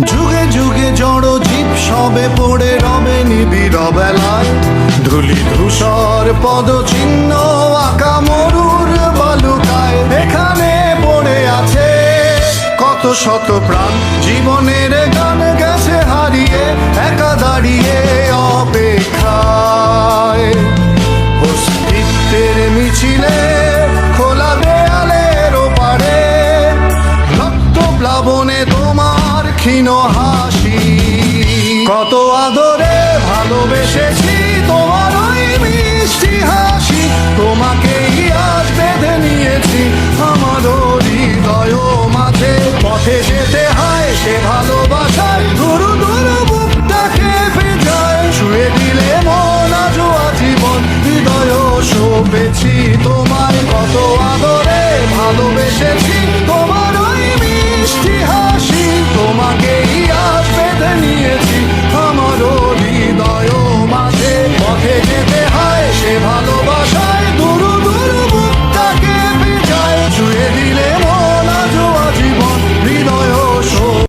যুগে যুগে জড় জীব সবে পড়ে রবে নিবিড় বেলায়, ধুলি ধূসর পদচিহ্ন আঁকা মরুর বালুকায়। এখানে পড়ে আছে কত শত প্রাণ, জীবনের গান গেছে হারিয়ে, একা দাঁড়িয়ে অপেক্ষায়। অস্তিত্বের মিছিলে খোলা দেয়ালের ওপারে, রক্ত প্লাবনে তোমার ক্ষীণ হাসি। কত আদরে ভালোবেসেছি তোমার ওই মিষ্টি হাসি, তোমাকেই আজ বেঁধে নিয়েছি আমার হৃদয় মাঝে। পথে যেতে হয় সে ভালোবাসায়, ধরু ধরু বুকটা কেঁপে যায়। ছুঁয়ে দিলে মন আজও আজীবন, হৃদয় সপেছি তোমায়। কত আদরে ভালোবেসেছি তোমার ওই মিষ্টি হাসি, তোমাকেই আজ বেঁধে নিয়েছি আমার হৃদয় মাঝে। পথে যেতে হয় সে ভালো